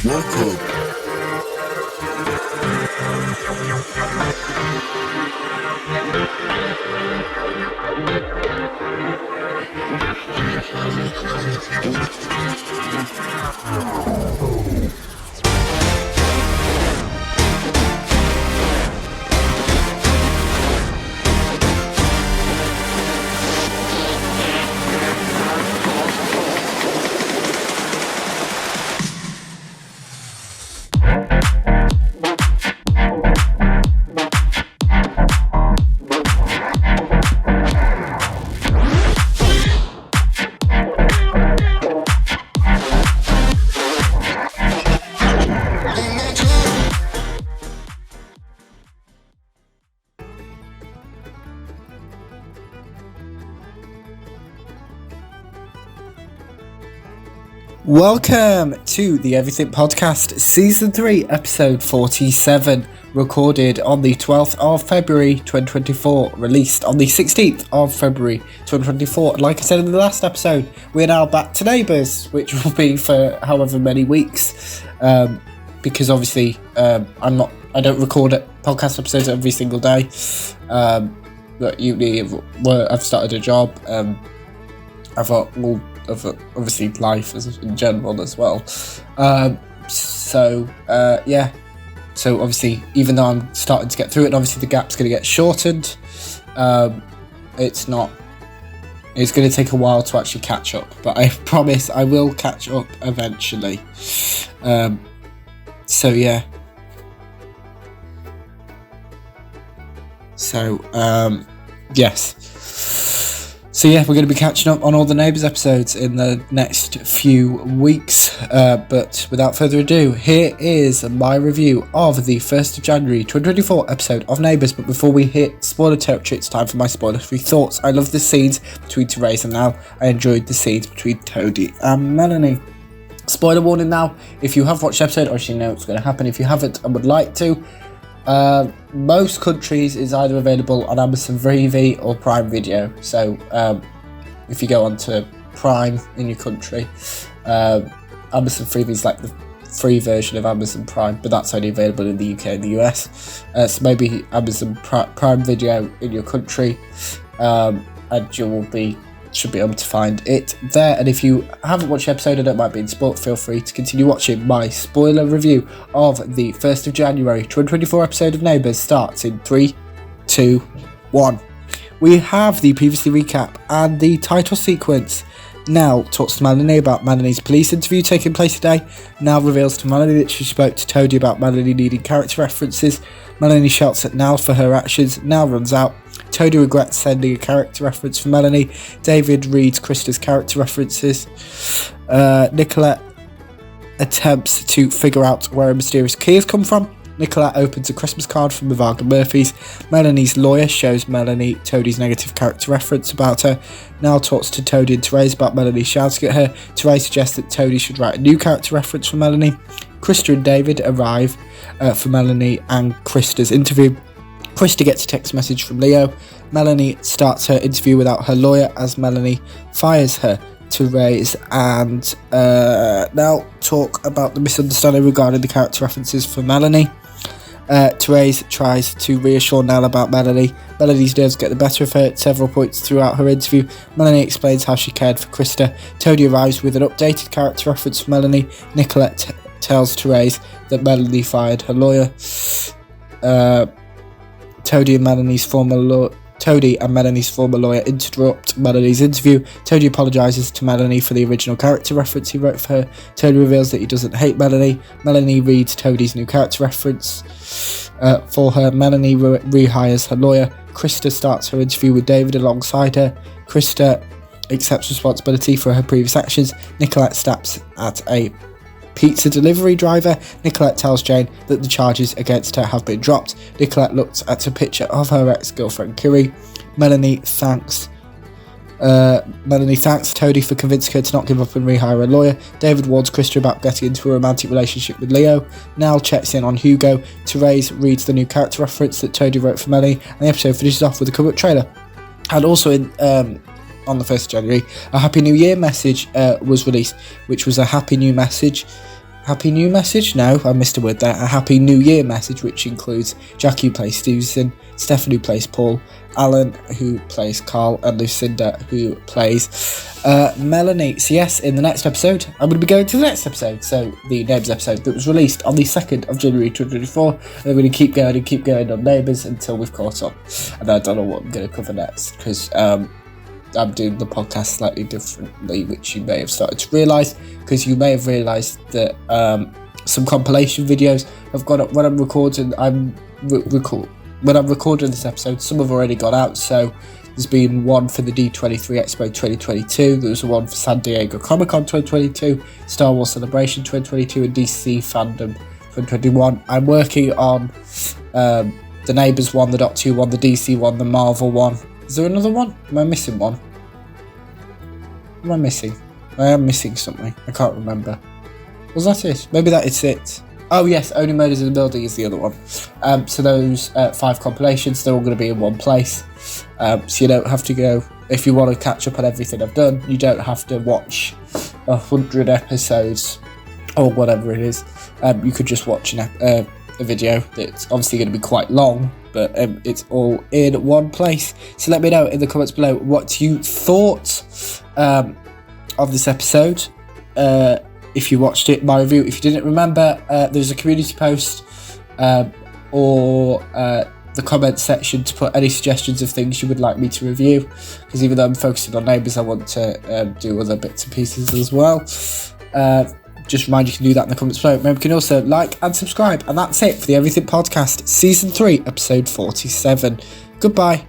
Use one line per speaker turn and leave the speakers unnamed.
Welcome.
Welcome to the Everything Podcast, Season 3, Episode 47, recorded on the 12th of February 2024, released on the 16th of February 2024. And like I said in the last episode, we're now back to Neighbours, which will be for however many weeks, because obviously I don't record podcast episodes every single day, but I've started a job, I've got obviously life in general as well. So obviously, even though I'm starting to get through it, and obviously the gap's going to get shortened, it's going to take a while to actually catch up, but I promise I will catch up eventually. Yes. So yeah, we're going to be catching up on all the Neighbours episodes in the next few weeks, but without further ado, here is my review of the 1st of January 2024 episode of Neighbours. But before we hit spoiler territory, it's time for my spoiler-free thoughts. I love the scenes between Therese and Nal. I enjoyed the scenes between Toadie and Melanie. Spoiler warning now, if you have watched the episode, or you know what's going to happen. If you haven't and would like to, most countries is either available on Amazon Freevee or Prime Video. So if you go onto Prime in your country, Amazon Freevee is like the free version of Amazon Prime, but that's only available in the UK and the US. So maybe Amazon Prime Video in your country, and you should be able to find it there. And if you haven't watched the episode and don't mind being spoiled, feel free to continue watching. My spoiler review of the 1st of January 2024 episode of Neighbours starts in 3, 2, 1. We have the previously recap and the title sequence. Nal talks to Melanie about Melanie's police interview taking place today. Nal reveals to Melanie that she spoke to Toadie about Melanie needing character references. Melanie shouts at Nal for her actions. Nal runs out. Toadie regrets sending a character reference for Melanie. David reads Krista's character references. Nicolette attempts to figure out where a mysterious key has come from. Nicolette opens a Christmas card from Mavaga Murphy's. Melanie's lawyer shows Melanie Toadie's negative character reference about her. Nal talks to Toadie and Therese about Melanie shouting at her. Therese suggests that Toadie should write a new character reference for Melanie. Krista and David arrive for Melanie and Krista's interview. Krista gets a text message from Leo. Melanie starts her interview without her lawyer as Melanie fires her. Therese and Nal talk about the misunderstanding regarding the character references for Melanie. Therese tries to reassure Nal about Melanie. Melanie's nerves get the better of her at several points throughout her interview. Melanie explains how she cared for Krista. Toadie arrives with an updated character reference for Melanie. Nicolette tells Therese that Melanie fired her lawyer. Toadie and Melanie's former lawyer interrupt Melanie's interview. Toadie apologises to Melanie for the original character reference he wrote for her. Toadie reveals that he doesn't hate Melanie. Melanie reads Toadie's new character reference for her. Melanie rehires her lawyer. Krista starts her interview with David alongside her. Krista accepts responsibility for her previous actions. Nicolette snaps at a pizza delivery driver. Nicolette tells Jane that the charges against her have been dropped. Nicolette looks at a picture of her ex-girlfriend Kiri. Melanie thanks Toadie for convincing her to not give up and rehire a lawyer. David warns Krista about getting into a romantic relationship with Leo. Nal checks in on Hugo. Therese reads the new character reference that Toadie wrote for Melanie, and the episode finishes off with a cover-up trailer. And also on the 1st of January, a Happy New Year message was released, which was a Happy New message happy new message. No, I missed a word there. A happy new year message, which includes Jackie, who plays Susan, Stefan, who plays Paul, Alan, who plays Carl, and Lucinda, who plays Melanie. So yes, in the next episode, I'm going to be going to the next episode. So the Neighbours episode that was released on the 2nd of January 2024. And we're going to keep going on Neighbours until we've caught up. And I don't know what I'm going to cover next, because I'm doing the podcast slightly differently, which you may have started to realise, because you may have realised that some compilation videos have gone up when I'm recording. When I'm recording this episode, some have already gone out. So there's been one for the D23 Expo 2022. There was one for San Diego Comic Con 2022, Star Wars Celebration 2022, and DC Fandom 2021. I'm working on the Neighbours one, the Doctor Who one, the DC one, the Marvel one. Is there another one? Am I missing one? What am I missing? I am missing something. I can't remember. Was that it? Maybe that is it. Oh yes, Only Murders in the Building is the other one. So those 5 compilations, they're all going to be in one place. So you don't have to go, if you want to catch up on everything I've done, you don't have to watch 100 episodes or whatever it is. You could just watch a video that's obviously going to be quite long, but it's all in one place. So let me know in the comments below what you thought of this episode. If you watched it, my review. If you didn't remember, there's a community post or the comment section to put any suggestions of things you would like me to review, because even though I'm focusing on Neighbours, I want to do other bits and pieces as well. Just remind you can do that in the comments below. Remember, you can also like and subscribe. And that's it for the Everything Podcast, Season 3, Episode 47. Goodbye.